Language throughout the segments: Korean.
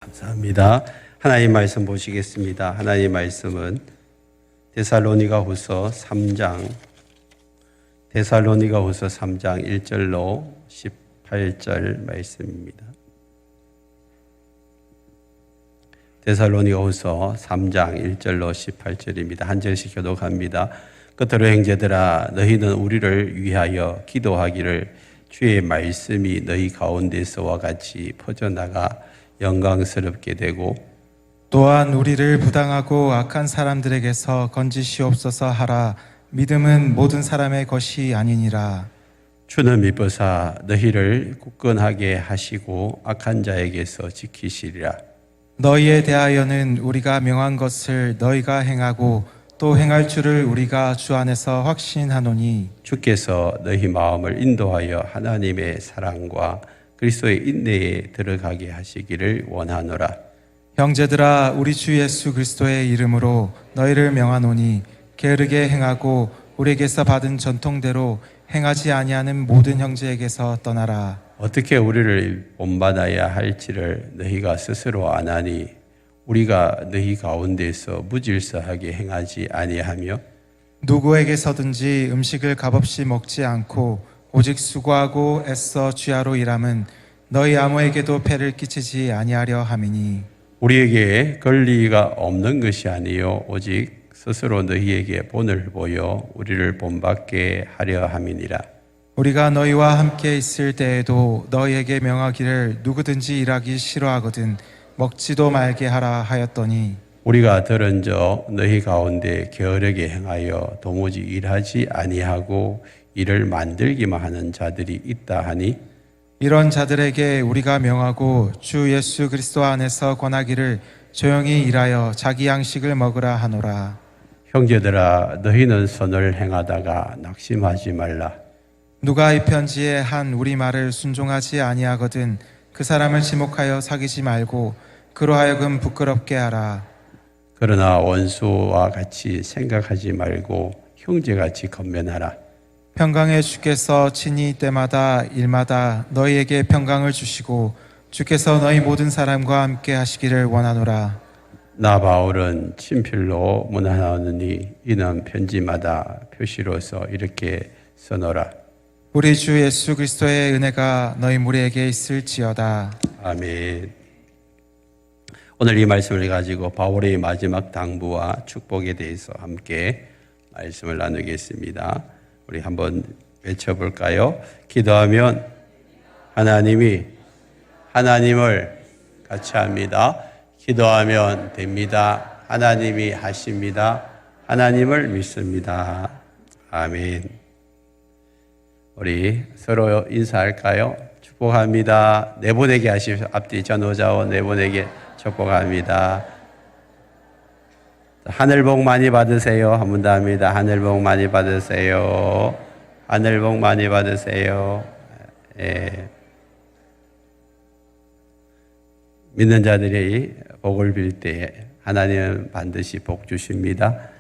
감사합니다. 하나님 말씀 보시겠습니다. 하나님 말씀은 데살로니가후서 3장 1절로 18절 말씀입니다. 데살로니가후서 3장 1절로 18절입니다. 한 절씩 교독합니다. 끝으로 형제들아, 너희는 우리를 위하여 기도하기를, 주의 말씀이 너희 가운데서와 같이 퍼져나가 영광스럽게 되고, 또한 우리를 부당하고 악한 사람들에게서 건지시옵소서 하라. 믿음은 모든 사람의 것이 아니니라. 주는 미쁘사 너희를 굳건하게 하시고 악한 자에게서 지키시리라. 너희에 대하여는 우리가 명한 것을 너희가 행하고 또 행할 줄을 우리가 주 안에서 확신하노니, 주께서 너희 마음을 인도하여 하나님의 사랑과 그리스도의 인내에 들어가게 하시기를 원하노라. 형제들아, 우리 주 예수 그리스도의 이름으로 너희를 명하노니 게으르게 행하고 우리에게서 받은 전통대로 행하지 아니하는 모든 형제에게서 떠나라. 어떻게 우리를 본받아야 할지를 너희가 스스로 아나니, 우리가 너희 가운데서 무질서하게 행하지 아니하며 누구에게서든지 음식을 값없이 먹지 않고 오직 수고하고 애써 주야로 일함은 너희 아무에게도 폐를 끼치지 아니하려 함이니, 우리에게 권리가 없는 것이 아니요 오직 스스로 너희에게 본을 보여 우리를 본받게 하려 함이니라. 우리가 너희와 함께 있을 때에도 너희에게 명하기를 누구든지 일하기 싫어하거든 먹지도 말게 하라 하였더니, 우리가 들은저 너희 가운데 게으르게 행하여 도무지 일하지 아니하고 일을 만들기만 하는 자들이 있다 하니, 이런 자들에게 우리가 명하고 주 예수 그리스도 안에서 권하기를 조용히 일하여 자기 양식을 먹으라 하노라. 형제들아, 너희는 선을 행하다가 낙심하지 말라. 누가 이 편지에 한 우리 말을 순종하지 아니하거든 그 사람을 지목하여 사귀지 말고 그로 하여금 부끄럽게 하라. 그러나 원수와 같이 생각하지 말고 형제같이 건면하라. 평강의 주께서 친히 때마다 일마다 너희에게 평강을 주시고 주께서 너희 모든 사람과 함께 하시기를 원하노라. 나 바울은 친필로 문안하오니 이는 편지마다 표시로서 이렇게 써놓으라. 우리 주 예수 그리스도의 은혜가 너희 무리에게 있을지어다. 아멘. 오늘 이 말씀을 가지고 바울의 마지막 당부와 축복에 대해서 함께 말씀을 나누겠습니다. 우리 한번 외쳐볼까요? 기도하면 하나님이 하나님을 같이 합니다. 기도하면 됩니다. 하나님이 하십니다. 하나님을 믿습니다. 아멘. 우리 서로 인사할까요? 축복합니다. 내보내게 하십시오. 앞뒤 전후좌우 내보내게 축복합니다. 하늘 복 많이 받으세요. 한 번 더 합니다. 하늘 복 많이 받으세요. 하늘 복 많이 받으세요. 예. 믿는 자들이 복을 빌 때 하나님은 반드시 복 주십니다.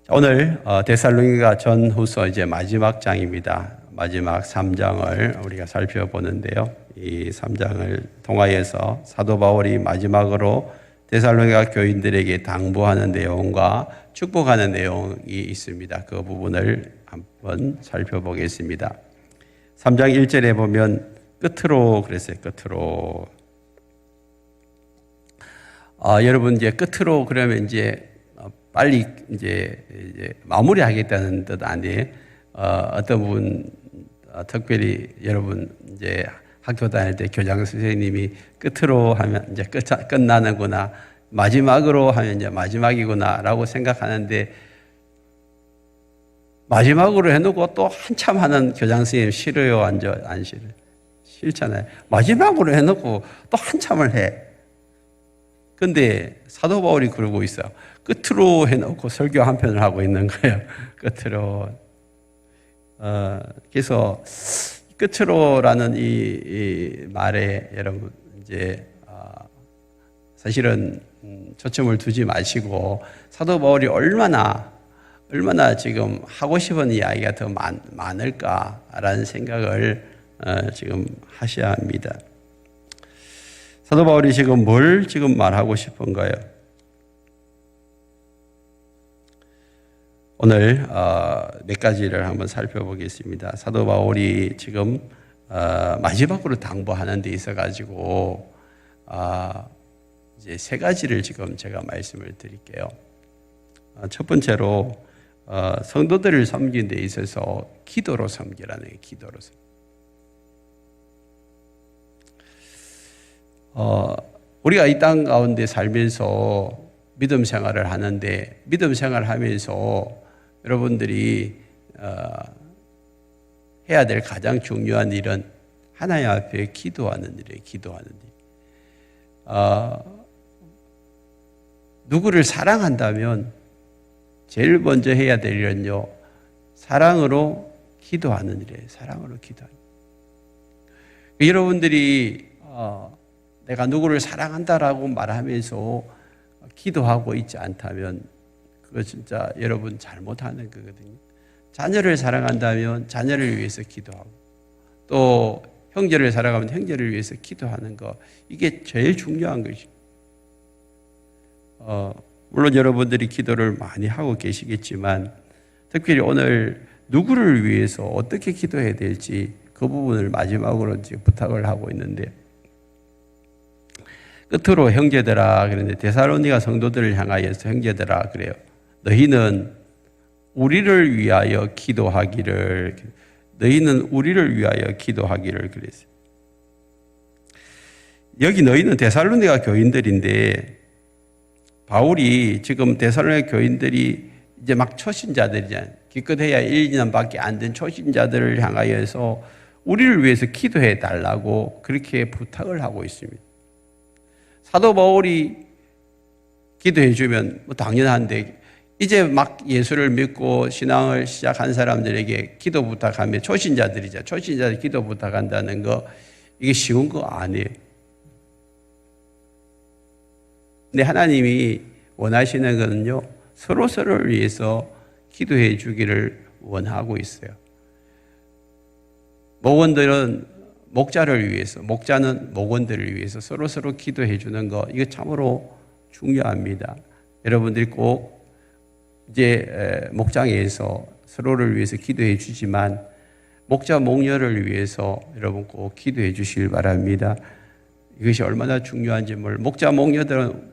오늘 데살로니가 전후서 이제 마지막 장입니다. 마지막 3장을 우리가 살펴보는데요. 이 3장을 통하여서 사도 바울이 마지막으로 데살로니가 교인들에게 당부하는 내용과 축복하는 내용이 있습니다. 그 부분을 한번 살펴보겠습니다. 3장 1절에 보면 끝으로 그랬어요. 끝으로. 여러분 이제 끝으로 그러면 이제 빨리 이제 마무리하겠다는 뜻 아니에요. 어떤 분 특별히 여러분 이제 학교 다닐 때 교장 선생님이 끝으로 하면 이제 끝나는구나, 마지막으로 하면 이제 마지막이구나라고 생각하는데, 마지막으로 해놓고 또 한참 하는 교장 선생님 싫어요? 안 싫어요? 싫잖아요. 마지막으로 해놓고 또 한참을 해. 근데 사도 바울이 그러고 있어요. 끝으로 해놓고 설교 한 편을 하고 있는 거예요. 끝으로. 그래서 끝으로라는 이 말에 여러분 이제 사실은 초점을 두지 마시고 사도 바울이 얼마나 지금 하고 싶은 이야기가 더 많을까라는 생각을 지금 하셔야 합니다. 사도 바울이 지금 뭘 지금 말하고 싶은가요? 오늘 몇 가지를 한번 살펴보겠습니다. 사도 바울이 지금 마지막으로 당부하는 데 있어가지고 이제 세 가지를 지금 제가 말씀을 드릴게요. 첫 번째로 성도들을 섬기는 데 있어서 기도로 섬기라는 거예요. 기도로 섬기. 우리가 이 땅 가운데 살면서 믿음 생활을 하는데 믿음 생활하면서 여러분들이 해야 될 가장 중요한 일은 하나님 앞에 기도하는 일이에요. 기도하는 일. 누구를 사랑한다면 제일 먼저 해야 될 일은요, 사랑으로 기도하는 일이에요. 사랑으로 기도하는 일. 여러분들이 내가 누구를 사랑한다라고 말하면서 기도하고 있지 않다면 그거 진짜 여러분 잘못하는 거거든요. 자녀를 사랑한다면 자녀를 위해서 기도하고, 또 형제를 사랑하면 형제를 위해서 기도하는 거, 이게 제일 중요한 것이죠. 물론 여러분들이 기도를 많이 하고 계시겠지만 특별히 오늘 누구를 위해서 어떻게 기도해야 될지 그 부분을 마지막으로 지금 부탁을 하고 있는데, 끝으로 형제들아, 그런데 데살로니가 성도들을 향하여서 형제들아 그래요. 너희는 우리를 위하여 기도하기를, 너희는 우리를 위하여 기도하기를 그랬어요. 여기 너희는 데살로니가 교인들인데, 바울이 지금 데살로니가 교인들이 이제 막 초신자들이잖아요. 기껏해야 1, 2년밖에 안 된 초신자들을 향하여서 우리를 위해서 기도해 달라고 그렇게 부탁을 하고 있습니다. 사도 바울이 기도해 주면 뭐 당연한데, 이제 막 예수를 믿고 신앙을 시작한 사람들에게 기도 부탁하면, 초신자들이죠. 초신자들 기도 부탁한다는 거, 이게 쉬운 거 아니에요. 근데 하나님이 원하시는 것은요, 서로서로를 위해서 기도해 주기를 원하고 있어요. 목원들은 목자를 위해서, 목자는 목원들을 위해서 서로서로 기도해 주는 거, 이거 참으로 중요합니다. 여러분들이 꼭 이제 목장에서 서로를 위해서 기도해 주지만 목자 목녀를 위해서 여러분 꼭 기도해 주시길 바랍니다. 이것이 얼마나 중요한지 목자 목녀들은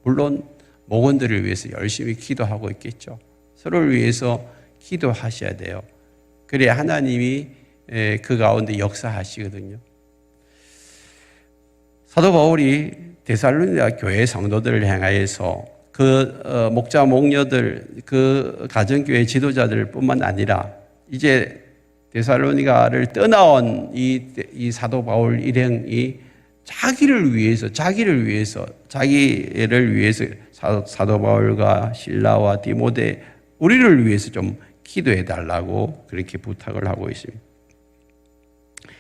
물론 목원들을 위해서 열심히 기도하고 있겠죠. 서로를 위해서 기도하셔야 돼요. 그래야 하나님이 그 가운데 역사하시거든요. 사도 바울이 데살로니가 교회 성도들을 향하여서 그 목자 목녀들, 그 가정교회 지도자들 뿐만 아니라 이제 데살로니가를 떠나온 이 사도 바울 일행이 자기를 위해서 사도 바울과 실라와 디모데, 우리를 위해서 좀 기도해 달라고 그렇게 부탁을 하고 있습니다.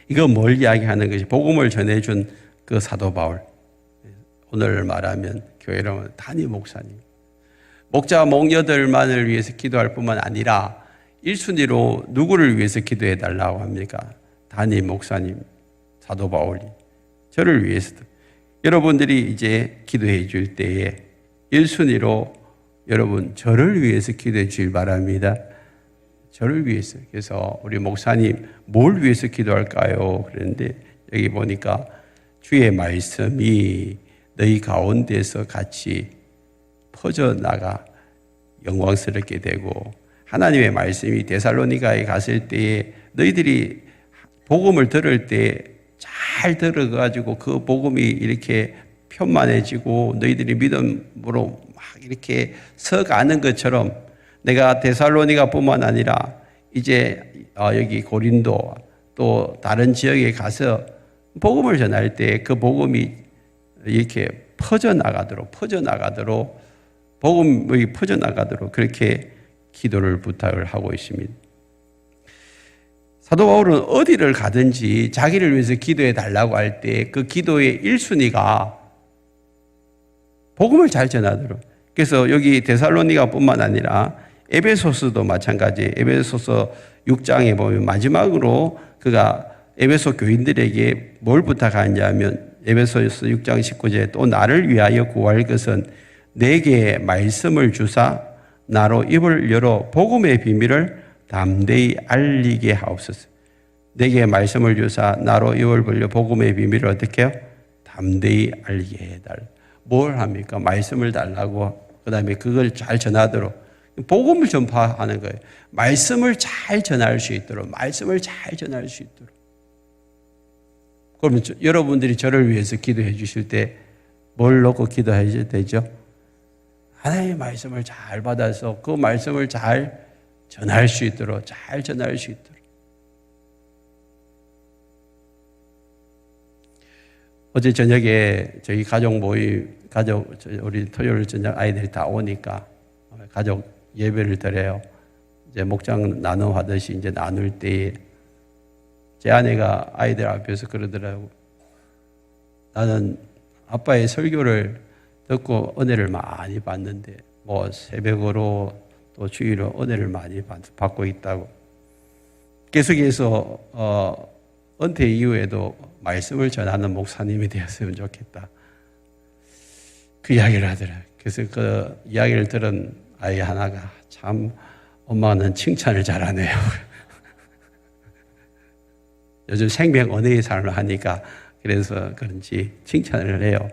이거 뭘 이야기하는 것이, 복음을 전해준 그 사도 바울, 오늘 말하면 교회로 담임 목사님, 목자 목녀들만을 위해서 기도할 뿐만 아니라 1순위로 누구를 위해서 기도해 달라고 합니까? 담임 목사님 사도 바울이 저를 위해서도. 여러분들이 이제 기도해 줄 때에 1순위로 여러분 저를 위해서 기도해 주길 바랍니다. 저를 위해서. 그래서 우리 목사님 뭘 위해서 기도할까요? 그런데 여기 보니까 주의 말씀이 너희 가운데서 같이 퍼져나가 영광스럽게 되고, 하나님의 말씀이 데살로니가에 갔을 때에 너희들이 복음을 들을 때 잘 들어가지고 그 복음이 이렇게 편만해지고 너희들이 믿음으로 막 이렇게 서가는 것처럼, 내가 데살로니가뿐만 아니라 이제 여기 고린도 또 다른 지역에 가서 복음을 전할 때 그 복음이 이렇게 퍼져나가도록 복음이 퍼져나가도록 그렇게 기도를 부탁을 하고 있습니다. 사도 바울은 어디를 가든지 자기를 위해서 기도해 달라고 할 때 그 기도의 1순위가 복음을 잘 전하도록. 그래서 여기 데살로니가뿐만 아니라 에베소서도 마찬가지예요. 에베소서 6장에 보면 마지막으로 그가 에베소 교인들에게 뭘 부탁하냐면 에베소서 6장 19절에 또 나를 위하여 구할 것은 내게 말씀을 주사 나로 입을 열어 복음의 비밀을 담대히 알리게 하옵소서. 내게 말씀을 주사 나로 입을 벌려 복음의 비밀을 어떻게 해요? 담대히 알리게 해달라. 뭘 합니까? 말씀을 달라고, 그 다음에 그걸 잘 전하도록 복음을 전파하는 거예요. 말씀을 잘 전할 수 있도록, 말씀을 잘 전할 수 있도록. 그러면 여러분들이 저를 위해서 기도해 주실 때 뭘 놓고 기도해야 되죠? 하나님의 말씀을 잘 받아서 그 말씀을 잘 전할 수 있도록, 잘 전할 수 있도록. 어제 저녁에 저희 가족 모임, 우리 토요일 저녁 아이들이 다 오니까 가족 예배를 드려요. 이제 목장 나눔하듯이 이제 나눌 때에 제 아내가 아이들 앞에서 그러더라고. 나는 아빠의 설교를 듣고 은혜를 많이 받는데, 뭐 새벽으로 또 주일로 은혜를 많이 받고 있다고. 계속해서 은퇴 이후에도 말씀을 전하는 목사님이 되었으면 좋겠다. 그 이야기를 하더라고요. 그래서 그 이야기를 들은 아이 하나가 참 엄마는 칭찬을 잘하네요. 요즘 생명 언어의 삶을 하니까 그래서 그런지 칭찬을 해요.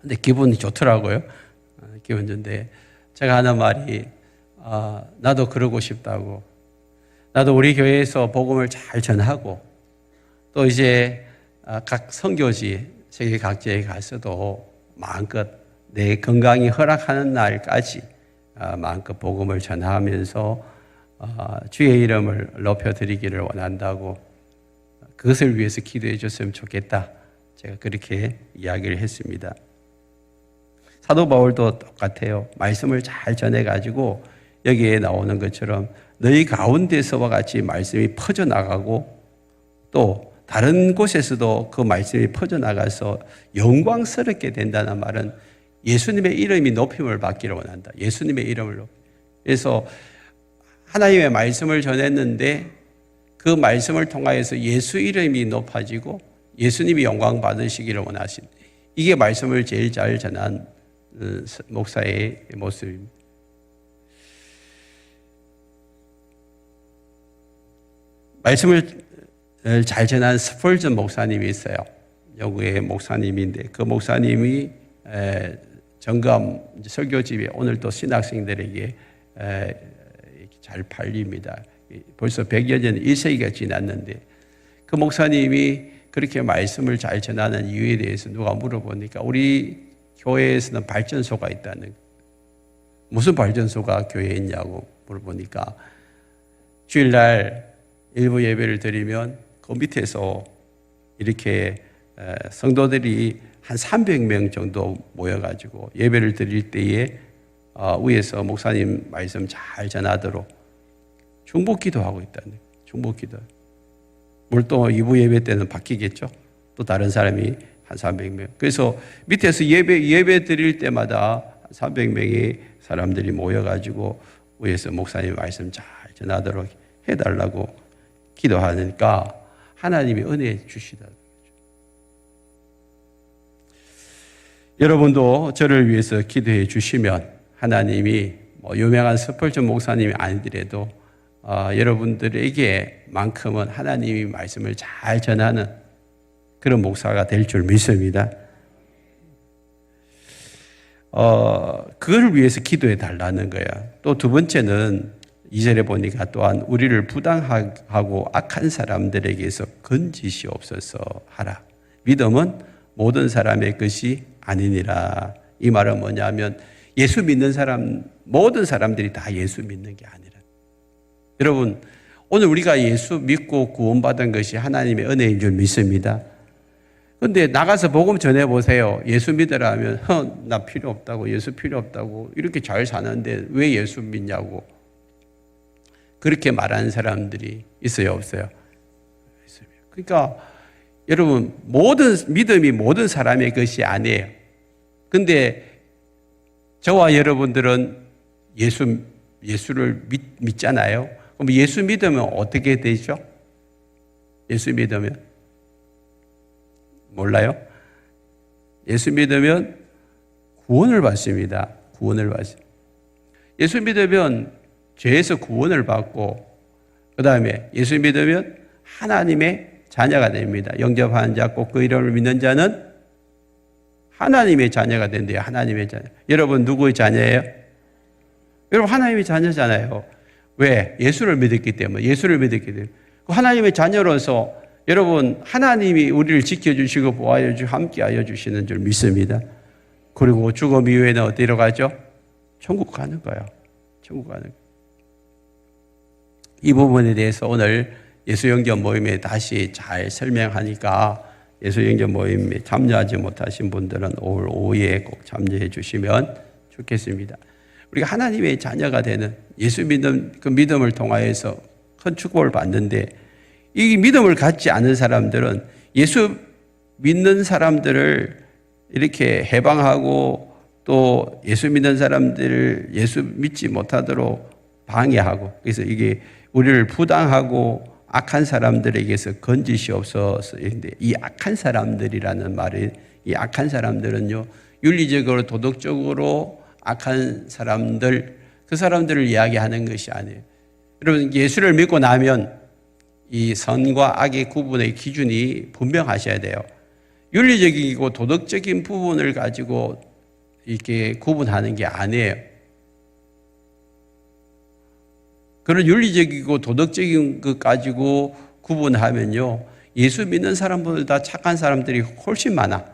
근데 기분이 좋더라고요. 기분 좋은데 제가 하는 말이 나도 그러고 싶다고. 나도 우리 교회에서 복음을 잘 전하고 또 이제 각 선교지 세계 각지에 가서도 마음껏 내 건강이 허락하는 날까지 마음껏 복음을 전하면서 주의 이름을 높여드리기를 원한다고, 그것을 위해서 기도해 줬으면 좋겠다. 제가 그렇게 이야기를 했습니다. 사도 바울도 똑같아요. 말씀을 잘 전해가지고 여기에 나오는 것처럼 너희 가운데서와 같이 말씀이 퍼져나가고 또 다른 곳에서도 그 말씀이 퍼져나가서 영광스럽게 된다는 말은 예수님의 이름이 높임을 받기를 원한다. 예수님의 이름을 높임. 그래서 하나님의 말씀을 전했는데 그 말씀을 통하여서 예수 이름이 높아지고 예수님이 영광 받으시기를 원하신, 이게 말씀을 제일 잘 전한 목사의 모습입니다. 말씀을 잘 전한 스펄전 목사님이 있어요. 영국의 목사님인데 그 목사님이 정감 설교집에 오늘 또 신학생들에게 잘 팔립니다. 벌써 100여 년 1세기가 지났는데 그 목사님이 그렇게 말씀을 잘 전하는 이유에 대해서 누가 물어보니까 우리 교회에서는 발전소가 있다는, 무슨 발전소가 교회에 있냐고 물어보니까 주일날 일부 예배를 드리면 그 밑에서 이렇게 성도들이 한 300명 정도 모여가지고 예배를 드릴 때에 위에서 목사님 말씀 잘 전하도록 중보기도하고 있다는, 중보기도. 물론 또 2부 예배 때는 바뀌겠죠. 또 다른 사람이 한 300명. 그래서 밑에서 예배 드릴 때마다 300명의 사람들이 모여가지고 위에서 목사님 말씀 잘 전하도록 해달라고 기도하니까 하나님이 은혜 주시다. 여러분도 저를 위해서 기도해 주시면 하나님이 유명한 스펄전 목사님이 아니더라도 여러분들에게만큼은 하나님이 말씀을 잘 전하는 그런 목사가 될 줄 믿습니다. 그걸 위해서 기도해 달라는 거야. 또 두 번째는 2절에 보니까 또한 우리를 부당하고 악한 사람들에게서 건지시옵소서 하라. 믿음은 모든 사람의 것이 아니니라. 이 말은 뭐냐면 예수 믿는 사람, 모든 사람들이 다 예수 믿는 게 아니라. 여러분, 오늘 우리가 예수 믿고 구원받은 것이 하나님의 은혜인 줄 믿습니다. 그런데 나가서 복음 전해보세요. 예수 믿으라 하면 나 필요 없다고, 예수 필요 없다고, 이렇게 잘 사는데 왜 예수 믿냐고 그렇게 말하는 사람들이 있어요, 없어요? 그러니까 여러분, 믿음이 모든 사람의 것이 아니에요. 근데 저와 여러분들은 예수를 믿잖아요. 그럼 예수 믿으면 어떻게 되죠? 예수 믿으면 몰라요? 예수 믿으면 구원을 받습니다. 구원을 받습니다. 예수 믿으면 죄에서 구원을 받고, 그 다음에 예수 믿으면 하나님의 자녀가 됩니다. 영접하는 자, 꼭 그 이름을 믿는 자는 하나님의 자녀가 된대요. 하나님의 자녀. 여러분 누구의 자녀예요? 여러분 하나님의 자녀잖아요. 왜? 예수를 믿었기 때문에. 예수를 믿었기 때문에. 하나님의 자녀로서 여러분 하나님이 우리를 지켜주시고 보호하여 주시고 함께하여 주시는 줄 믿습니다. 그리고 죽음 이후에는 어디로 가죠? 천국 가는 거예요. 천국 가는 거예요. 이 부분에 대해서 오늘 예수영접 모임에 다시 잘 설명하니까 예수영접 모임에 참여하지 못하신 분들은 오늘 오후에 꼭 참여해 주시면 좋겠습니다. 우리가 하나님의 자녀가 되는 예수 믿음, 그 믿음을 통하여서 큰 축복을 받는데, 이 믿음을 갖지 않은 사람들은 예수 믿는 사람들을 이렇게 해방하고 또 예수 믿는 사람들을 예수 믿지 못하도록 방해하고, 그래서 이게 우리를 부당하고 악한 사람들에게서 건지시옵소서. 이 악한 사람들이라는 말이, 이 악한 사람들은요, 윤리적으로 도덕적으로 악한 사람들, 그 사람들을 이야기하는 것이 아니에요. 여러분 예수를 믿고 나면 이 선과 악의 구분의 기준이 분명하셔야 돼요. 윤리적이고 도덕적인 부분을 가지고 이렇게 구분하는 게 아니에요. 그런 윤리적이고 도덕적인 것 가지고 구분하면요, 예수 믿는 사람보다 착한 사람들이 훨씬 많아.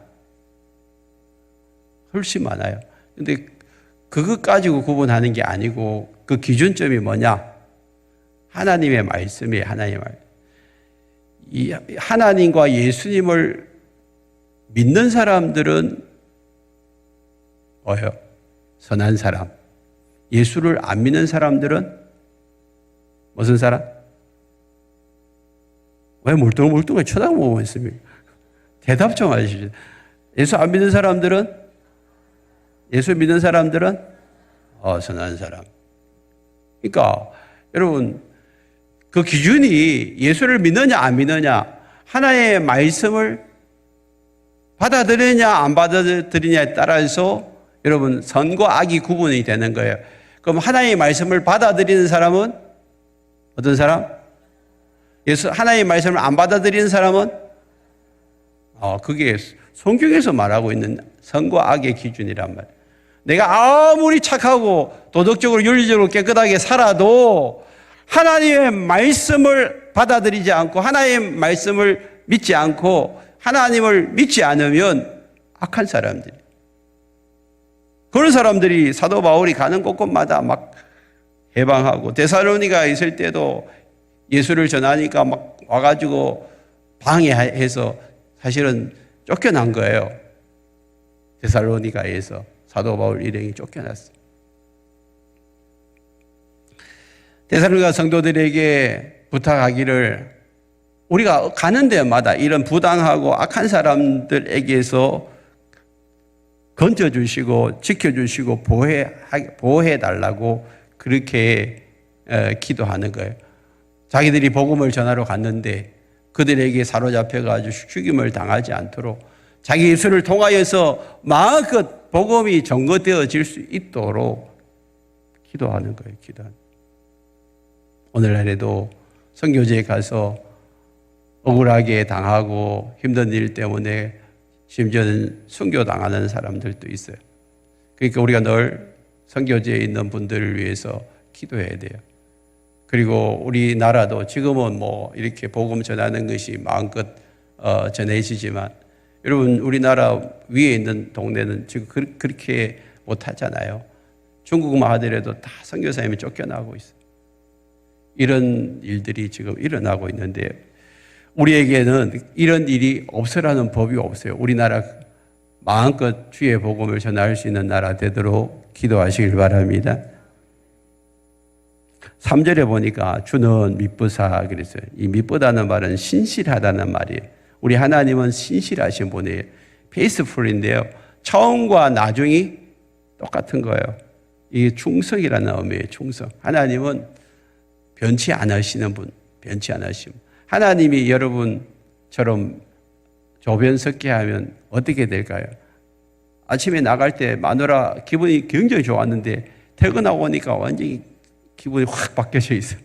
훨씬 많아요. 근데 그것 가지고 구분하는 게 아니고 그 기준점이 뭐냐? 하나님의 말씀이에요. 하나님의 말씀. 이 하나님과 예수님을 믿는 사람들은 뭐예요? 선한 사람. 예수를 안 믿는 사람들은 무슨 사람? 왜 멀뚱멀뚱하게 쳐다보고 있습니까? 대답 좀 하시죠. 예수 안 믿는 사람들은? 예수 믿는 사람들은? 선한 사람. 그러니까 여러분 그 기준이 예수를 믿느냐 안 믿느냐, 하나의 말씀을 받아들이냐 안 받아들이냐에 따라서 여러분 선과 악이 구분이 되는 거예요. 그럼 하나의 말씀을 받아들이는 사람은 어떤 사람? 하나의 말씀을 안 받아들이는 사람은? 그게 성경에서 말하고 있는 선과 악의 기준이란 말이에요. 내가 아무리 착하고 도덕적으로 윤리적으로 깨끗하게 살아도 하나님의 말씀을 받아들이지 않고 하나님의 말씀을 믿지 않고 하나님을 믿지 않으면 악한 사람들이, 그런 사람들이 사도 바울이 가는 곳곳마다 막 해방하고, 데살로니가 있을 때도 예수를 전하니까 막 와가지고 방해해서 사실은 쫓겨난 거예요. 데살로니가에서 사도 바울 일행이 쫓겨났어요. 데살로니가 성도들에게 부탁하기를, 우리가 가는 데마다 이런 부당하고 악한 사람들에게서 건져주시고 지켜주시고 보호해달라고 그렇게 기도하는 거예요. 자기들이 복음을 전하러 갔는데 그들에게 사로잡혀가지고 죽임을 당하지 않도록 자기 예수를 통하여서 마음껏 복음이 전거되어질 수 있도록 기도하는 거예요. 기도하는. 오늘날에도 선교지에 가서 억울하게 당하고 힘든 일 때문에 심지어는 순교당하는 사람들도 있어요. 그러니까 우리가 늘 선교지에 있는 분들을 위해서 기도해야 돼요. 그리고 우리나라도 지금은 뭐 이렇게 복음 전하는 것이 마음껏 전해지지만, 여러분 우리나라 위에 있는 동네는 지금 그렇게 못하잖아요. 중국만 하더라도 다 선교사님이 쫓겨나고 있어요. 이런 일들이 지금 일어나고 있는데 우리에게는 이런 일이 없으라는 법이 없어요. 우리나라 마음껏 주의 복음을 전할 수 있는 나라 되도록 기도하시길 바랍니다. 3절에 보니까 주는 미쁘사 그랬어요. 이 미쁘다는 말은 신실하다는 말이에요. 우리 하나님은 신실하신 분이에요. 페이스풀인데요. 처음과 나중이 똑같은 거예요. 이게 충성이라는 의미예요. 충성. 하나님은 변치 않으시는 분, 변치 않으시는 분. 하나님이 여러분처럼 조변 섞게 하면 어떻게 될까요? 아침에 나갈 때 마누라 기분이 굉장히 좋았는데 퇴근하고 오니까 완전히 기분이 확 바뀌어져 있어요.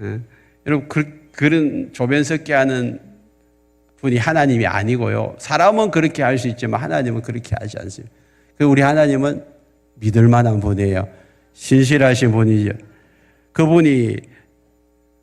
예. 여러분 그런 조변 섞게 하는 분이 하나님이 아니고요. 사람은 그렇게 할 수 있지만 하나님은 그렇게 하지 않습니다. 우리 하나님은 믿을 만한 분이에요. 신실하신 분이죠. 그분이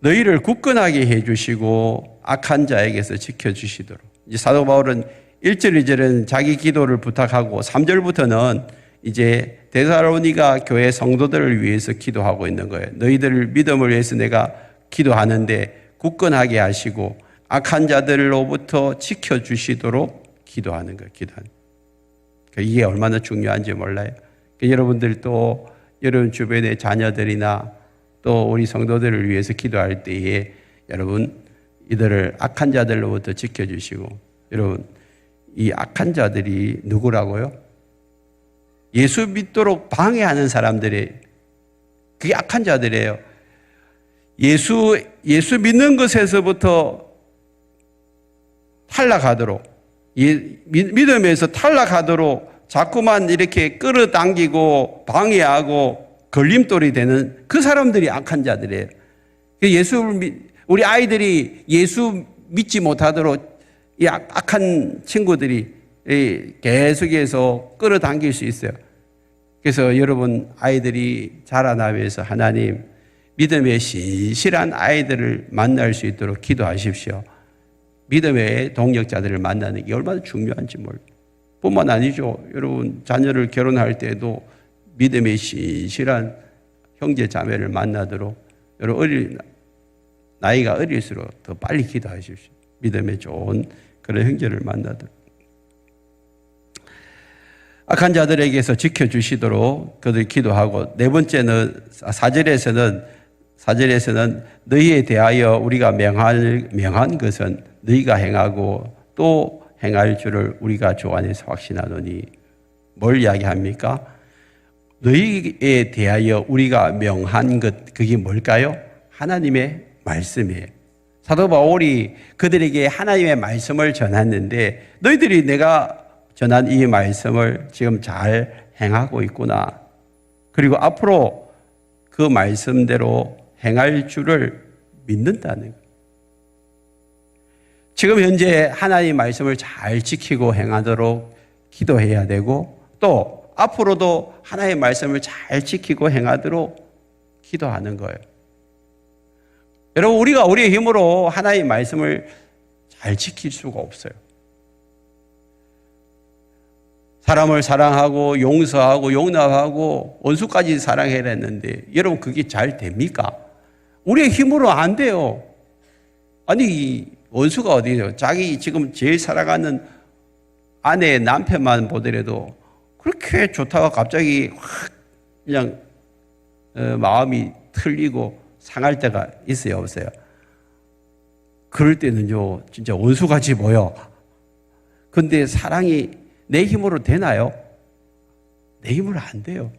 너희를 굳건하게 해주시고 악한 자에게서 지켜주시도록. 이제 사도 바울은 1절, 2절은 자기 기도를 부탁하고 3절부터는 이제 데살로니가 교회 성도들을 위해서 기도하고 있는 거예요. 너희들 믿음을 위해서 내가 기도하는데 굳건하게 하시고 악한 자들로부터 지켜주시도록 기도하는 거예요. 기도하는. 이게 얼마나 중요한지 몰라요. 여러분들 또 여러분 주변의 자녀들이나 또 우리 성도들을 위해서 기도할 때에 여러분 이들을 악한 자들로부터 지켜주시고, 여러분 이 악한 자들이 누구라고요? 예수 믿도록 방해하는 사람들이, 그게 악한 자들이에요. 예수 믿는 것에서부터 탈락하도록, 믿음에서 탈락하도록 자꾸만 이렇게 끌어당기고 방해하고 걸림돌이 되는 그 사람들이 악한 자들이에요. 우리 아이들이 예수 믿지 못하도록 이 악한 친구들이 계속해서 끌어당길 수 있어요. 그래서 여러분 아이들이 자라나면서 하나님 믿음의 신실한 아이들을 만날 수 있도록 기도하십시오. 믿음의 동력자들을 만나는 게 얼마나 중요한지 몰라요. 뿐만 아니죠. 여러분 자녀를 결혼할 때도 믿음의 신실한 형제 자매를 만나도록 여러분 나이가 어릴수록 더 빨리 기도하십시오. 믿음의 좋은 그런 형제를 만나도록. 악한 자들에게서 지켜주시도록 그들 기도하고, 네 번째는 4절에서는 너희에 대하여 우리가 명한 것은 너희가 행하고 또 행할 줄을 우리가 주 안에서 확신하노니. 뭘 이야기합니까? 너희에 대하여 우리가 명한 것, 그게 뭘까요? 하나님의 말씀이에요. 사도 바울이 그들에게 하나님의 말씀을 전했는데 너희들이 내가 전한 이 말씀을 지금 잘 행하고 있구나. 그리고 앞으로 그 말씀대로 행할 줄을 믿는다는 거예요. 지금 현재 하나님의 말씀을 잘 지키고 행하도록 기도해야 되고, 또 앞으로도 하나님의 말씀을 잘 지키고 행하도록 기도하는 거예요. 여러분 우리가 우리의 힘으로 하나님의 말씀을 잘 지킬 수가 없어요. 사람을 사랑하고 용서하고 용납하고 원수까지 사랑해야 했는데 여러분 그게 잘 됩니까? 우리의 힘으로 안 돼요. 아니 원수가 어디에요? 자기 지금 제일 사랑하는 아내 남편만 보더라도 그렇게 좋다가 갑자기 확 그냥 마음이 틀리고 상할 때가 있어요, 없어요? 그럴 때는요 진짜 원수같이 보여. 근데 사랑이 내 힘으로 되나요? 내 힘으로 안 돼요.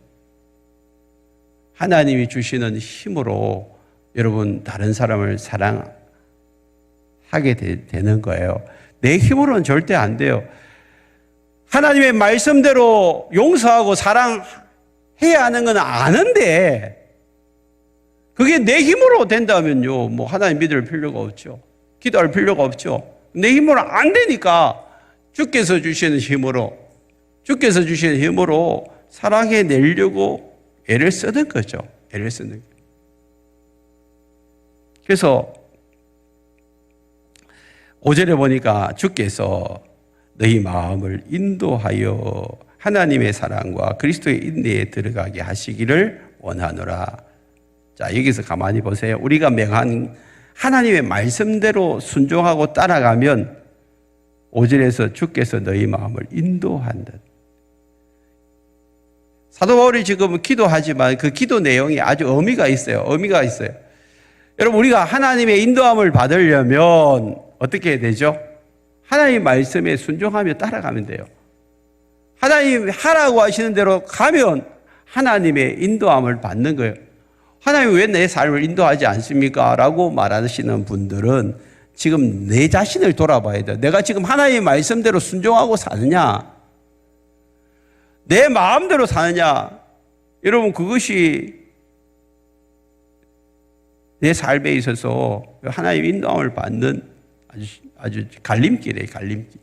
하나님이 주시는 힘으로 여러분 다른 사람을 사랑하게 되는 거예요. 내 힘으로는 절대 안 돼요. 하나님의 말씀대로 용서하고 사랑해야 하는 건 아는데 그게 내 힘으로 된다면요 뭐 하나님 믿을 필요가 없죠. 기도할 필요가 없죠. 내 힘으로 안 되니까 주께서 주시는 힘으로 사랑해내려고 애를 쓰는 거죠. 애를 쓰는 거예요. 그래서 5절에 보니까 주께서 너희 마음을 인도하여 하나님의 사랑과 그리스도의 인내에 들어가게 하시기를 원하노라. 자, 여기서 가만히 보세요. 우리가 명한 하나님의 말씀대로 순종하고 따라가면 5절에서 주께서 너희 마음을 인도한다. 사도 바울이 지금 기도하지만 그 기도 내용이 아주 의미가 있어요. 여러분 우리가 하나님의 인도함을 받으려면 어떻게 해야 되죠? 하나님 말씀에 순종하며 따라가면 돼요. 하나님 하라고 하시는 대로 가면 하나님의 인도함을 받는 거예요. 하나님 왜 내 삶을 인도하지 않습니까? 라고 말하시는 분들은 지금 내 자신을 돌아봐야 돼. 내가 지금 하나님의 말씀대로 순종하고 사느냐? 내 마음대로 사느냐? 여러분, 그것이 내 삶에 있어서 하나님의 인도함을 받는 아주 갈림길이에요, 갈림길.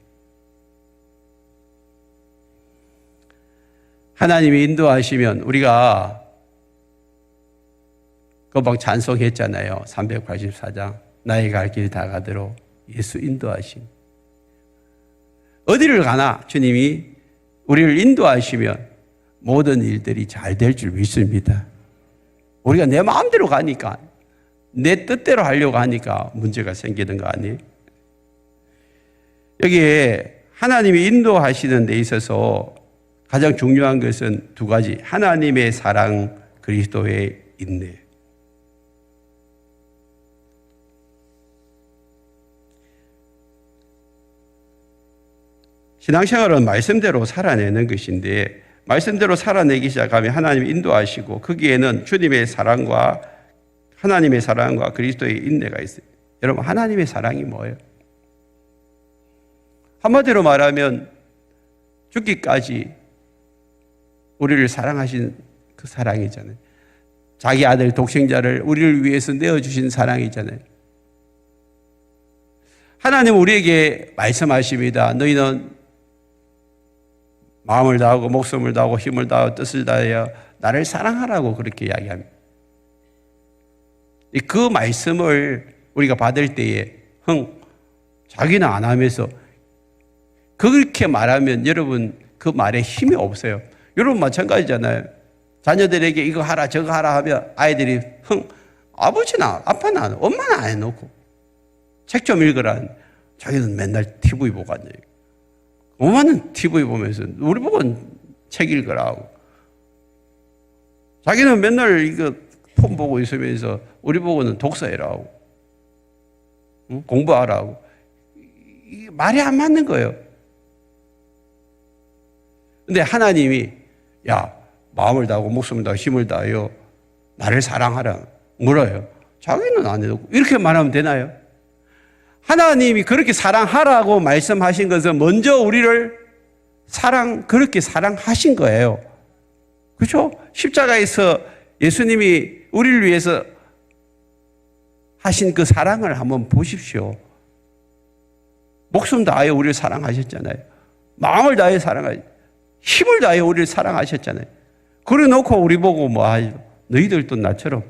하나님이 인도하시면 우리가 금방 찬송했잖아요. 384장. 나의 갈 길 다 가도록 예수 인도하심. 어디를 가나 주님이 우리를 인도하시면 모든 일들이 잘 될 줄 믿습니다. 우리가 내 마음대로 가니까, 내 뜻대로 하려고 하니까 문제가 생기는 거 아니에요? 여기에 하나님이 인도하시는 데 있어서 가장 중요한 것은 두 가지. 하나님의 사랑, 그리스도의 인내. 신앙생활은 말씀대로 살아내는 것인데, 말씀대로 살아내기 시작하면 하나님이 인도하시고 거기에는 주님의 사랑과 하나님의 사랑과 그리스도의 인내가 있어요. 여러분, 하나님의 사랑이 뭐예요? 한마디로 말하면 죽기까지 우리를 사랑하신 그 사랑이잖아요. 자기 아들 독생자를 우리를 위해서 내어주신 사랑이잖아요. 하나님은 우리에게 말씀하십니다. 너희는 마음을 다하고 목숨을 다하고 힘을 다하고 뜻을 다하여 나를 사랑하라고 그렇게 이야기합니다. 그 말씀을 우리가 받을 때에 자기는 안 하면서 그렇게 말하면 여러분 그 말에 힘이 없어요. 여러분 마찬가지잖아요. 자녀들에게 이거 하라 저거 하라 하면 아이들이 아버지나 아빠나 엄마나 안 해놓고 책 좀 읽으라. 자기는 맨날 TV 보고 앉아요. 엄마는 TV 보면서 우리 보고는 책 읽으라고. 자기는 맨날 이거 폰 보고 있으면서 우리 보고는 독서해라고. 공부하라고. 이게 말이 안 맞는 거예요. 근데 하나님이 야, 마음을 다하고 목숨을 다하고 힘을 다하여 나를 사랑하라. 뭐라요? 자기는 안 해놓고 이렇게 말하면 되나요? 하나님이 그렇게 사랑하라고 말씀하신 것은 먼저 우리를 그렇게 사랑하신 거예요. 그렇죠? 십자가에서 예수님이 우리를 위해서 하신 그 사랑을 한번 보십시오. 목숨 다하여 우리를 사랑하셨잖아요. 마음을 다하여 힘을 다하여 우리를 사랑하셨잖아요. 그래 놓고 우리 보고 뭐 하죠? 너희들도 나처럼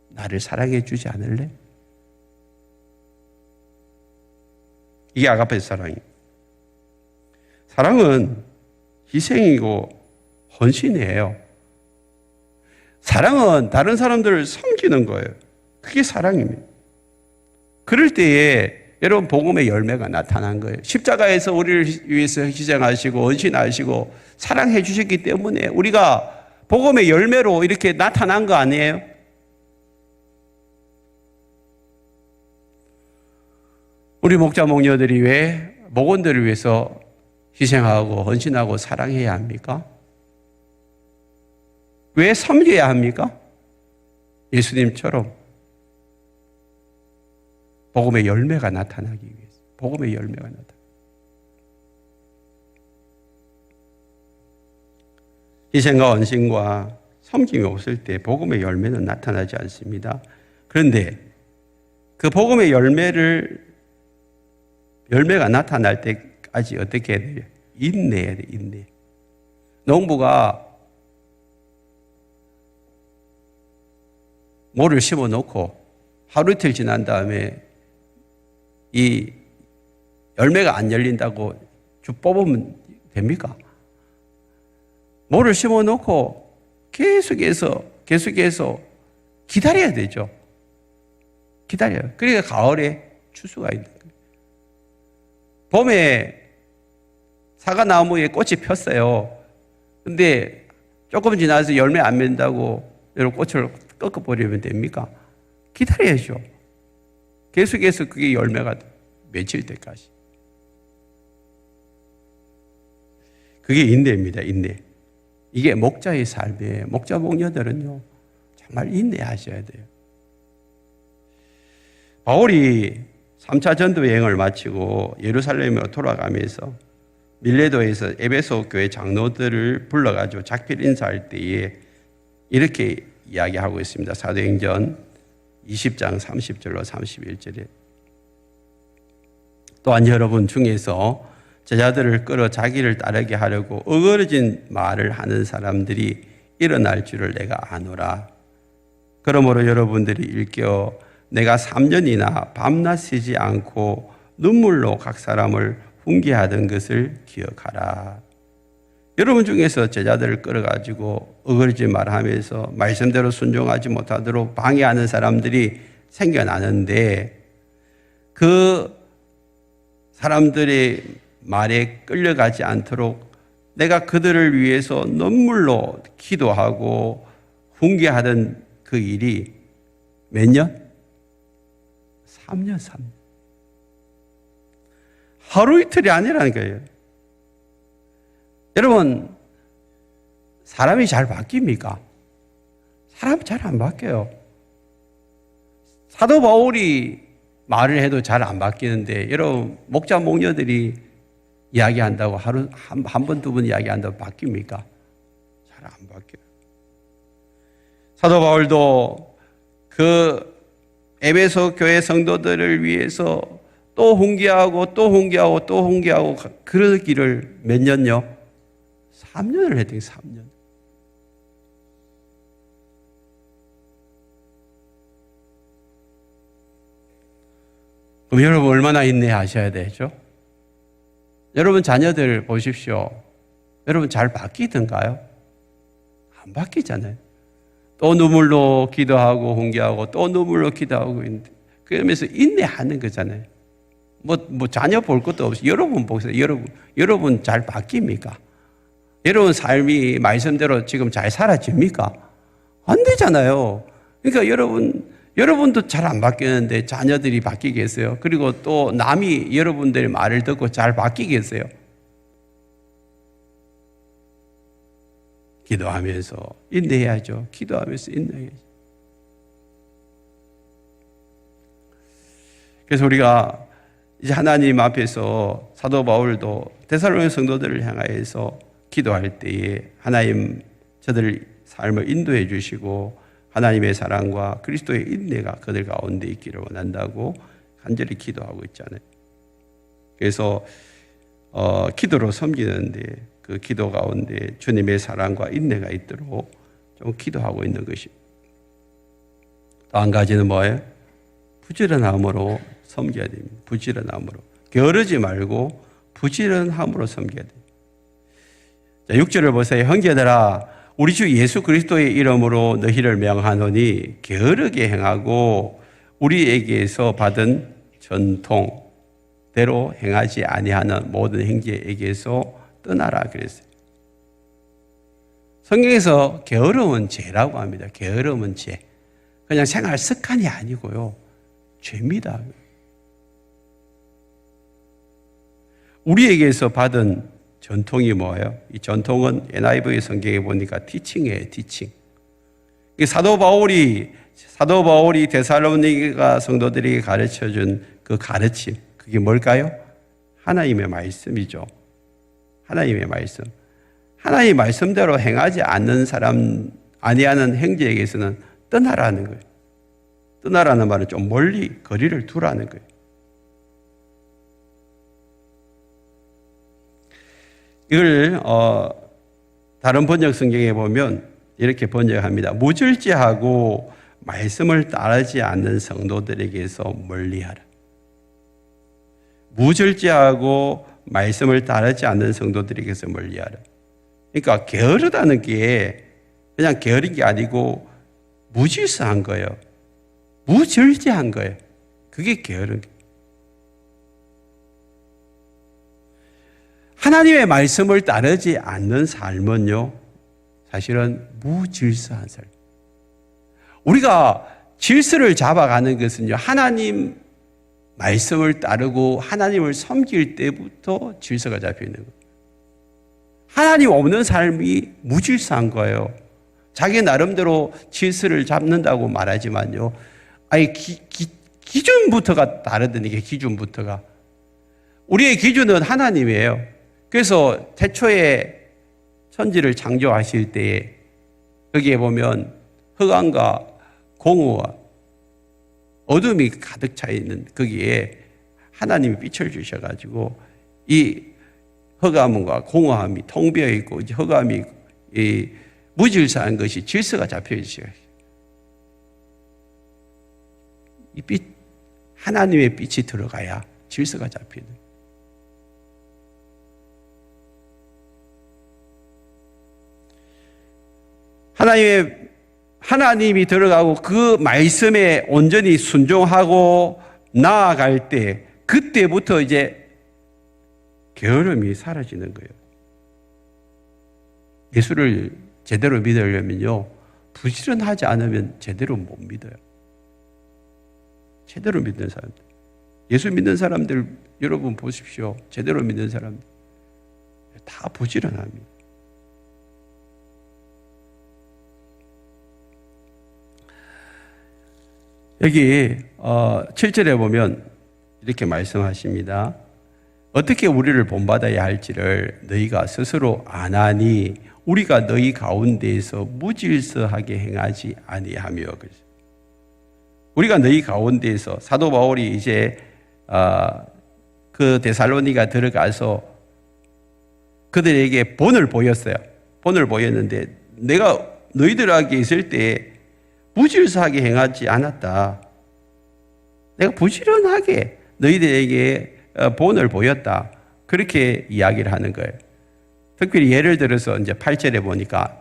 나를 사랑해 주지 않을래? 이게 아가페 사랑이에요. 사랑은 희생이고 헌신이에요. 사랑은 다른 사람들을 섬기는 거예요. 그게 사랑입니다. 그럴 때에 여러분 복음의 열매가 나타난 거예요. 십자가에서 우리를 위해서 희생하시고 헌신하시고 사랑해 주셨기 때문에 우리가 복음의 열매로 이렇게 나타난 거 아니에요? 우리 목자 목녀들이 왜 목원들을 위해서 희생하고 헌신하고 사랑해야 합니까? 왜 섬겨야 합니까? 예수님처럼 복음의 열매가 나타나기 위해서. 복음의 열매가 나타나. 희생과 헌신과 섬김이 없을 때 복음의 열매는 나타나지 않습니다. 그런데 그 복음의 열매가 나타날 때까지 어떻게 해야 돼요? 인내해야 돼요, 인내. 농부가 모를 심어 놓고 하루 이틀 지난 다음에 이 열매가 안 열린다고 쭉 뽑으면 됩니까? 모를 심어 놓고 계속해서 기다려야 되죠. 기다려요. 그러니까 가을에 추수가 있는 거예요. 봄에 사과나무에 꽃이 폈어요. 근데 조금 지나서 열매 안 맺는다고 여러분 꽃을 꺾어버리면 됩니까? 기다려야죠. 계속해서 그게 열매가 맺힐 때까지. 그게 인내입니다, 인내. 이게 목자의 삶이에요. 목자 목녀들은요, 정말 인내하셔야 돼요. 바울이 3차 전도 여행을 마치고 예루살렘으로 돌아가면서 밀레도에서 에베소 교회 장로들을 불러가지고 작별 인사할 때에 이렇게 이야기하고 있습니다. 사도행전 20장 30절로 31절에 또한 여러분 중에서 제자들을 끌어 자기를 따르게 하려고 어그러진 말을 하는 사람들이 일어날 줄을 내가 아노라. 그러므로 여러분들이 일깨어 내가 3년이나 밤낮 쉬지 않고 눈물로 각 사람을 훈계하던 것을 기억하라. 여러분 중에서 제자들을 끌어가지고 어그러진 말하면서 말씀대로 순종하지 못하도록 방해하는 사람들이 생겨나는데 그 사람들의 말에 끌려가지 않도록 내가 그들을 위해서 눈물로 기도하고 훈계하던 그 일이 몇 년? 3년. 하루 이틀이 아니라는 거예요. 여러분, 사람이 잘 바뀝니까? 사람 잘 안 바뀌어요. 사도 바울이 말을 해도 잘 안 바뀌는데 여러분 목자 목녀들이 이야기한다고 하루 한 번, 두 번 이야기한다고 바뀝니까? 잘 안 바뀌어요. 사도 바울도 그 에베소 교회 성도들을 위해서 또 훈계하고 또 훈계하고 또 훈계하고 그러기를 몇 년요? 3년을 했대요. 3년. 그럼 여러분 얼마나 인내하셔야 되죠? 여러분 자녀들 보십시오. 여러분 잘 바뀌던가요? 안 바뀌잖아요. 또 눈물로 기도하고 훈계하고 또 눈물로 기도하고 있는데 그러면서 인내하는 거잖아요. 뭐 자녀 볼 것도 없이 여러분 보세요. 여러분 잘 바뀝니까? 여러분 삶이 말씀대로 지금 잘 살아집니까? 안 되잖아요. 그러니까 여러분도 잘 안 바뀌는데 자녀들이 바뀌겠어요? 그리고 또 남이 여러분들의 말을 듣고 잘 바뀌겠어요? 기도하면서 인내해야죠. 기도하면서 인내해야죠. 그래서 우리가 이제 하나님 앞에서 사도 바울도 데살로니가 성도들을 향하여서 기도할 때에 하나님 저들 삶을 인도해 주시고 하나님의 사랑과 그리스도의 인내가 그들 가운데 있기를 원한다고 간절히 기도하고 있잖아요. 그래서 기도로 섬기는데 그 기도 가운데 주님의 사랑과 인내가 있도록 좀 기도하고 있는 것입니다. 또 한 가지는 뭐예요? 부지런함으로 섬겨야 됩니다. 부지런함으로. 게으르지 말고 부지런함으로 섬겨야 됩니다. 자, 6절을 보세요. 형제들아, 우리 주 예수 그리스도의 이름으로 너희를 명하노니 게으르게 행하고 우리에게서 받은 전통대로 행하지 아니하는 모든 형제에게서 떠나라 그랬어요. 성경에서 게으름은 죄라고 합니다. 게으름은 죄. 그냥 생활 습관이 아니고요. 죄입니다. 우리에게서 받은 전통이 뭐예요? 이 전통은 NIV 성경에 보니까 티칭이에요. 티칭. 사도 바울이 데살로니가 성도들에게 가르쳐준 그 가르침, 그게 뭘까요? 하나님의 말씀이죠. 하나님의 말씀. 하나님의 말씀대로 행하지 않는 사람, 아니하는 형제에게서는 떠나라는 거예요. 떠나라는 말은 좀 멀리 거리를 두라는 거예요. 이걸 다른 번역 성경에 보면 이렇게 번역합니다. 무절제하고 말씀을 따르지 않는 성도들에게서 멀리하라. 무절제하고 말씀을 따르지 않는 성도들에게서 멀리하라. 그러니까 게으르다는 게 그냥 게으른 게 아니고 무질서한 거예요. 무절제한 거예요. 그게 게으른 거예요. 하나님의 말씀을 따르지 않는 삶은요, 사실은 무질서한 삶. 우리가 질서를 잡아가는 것은요, 하나님 말씀을 따르고 하나님을 섬길 때부터 질서가 잡혀 있는 거예요. 하나님 없는 삶이 무질서한 거예요. 자기 나름대로 질서를 잡는다고 말하지만요, 아예 기준부터가 다르다는 게 기준부터가. 우리의 기준은 하나님이에요. 그래서 태초에 천지를 창조하실 때에 거기에 보면 흑암과 공허와 어둠이 가득 차 있는 거기에 하나님이 빛을 주셔가지고 이 흑암과 공허함이 텅 비어 있고 이제 흑암이 이 무질서한 것이 질서가 잡혀 있어요. 이 빛, 하나님의 빛이 들어가야 질서가 잡히는. 하나님이 들어가고 그 말씀에 온전히 순종하고 나아갈 때 그때부터 이제 게으름이 사라지는 거예요. 예수를 제대로 믿으려면요, 부지런하지 않으면 제대로 못 믿어요. 제대로 믿는 사람들, 예수 믿는 사람들 여러분 보십시오. 제대로 믿는 사람들 다 부지런합니다. 여기 7절에 보면 이렇게 말씀하십니다. 어떻게 우리를 본받아야 할지를 너희가 스스로 아나니 우리가 너희 가운데에서 무질서하게 행하지 아니하며. 우리가 너희 가운데에서 사도 바울이 이제 그 데살로니가 들어가서 그들에게 본을 보였어요. 본을 보였는데 내가 너희들에게 있을 때 무질서하게 행하지 않았다. 내가 부지런하게 너희들에게 본을 보였다. 그렇게 이야기를 하는 거예요. 특별히 예를 들어서 이제 8절에 보니까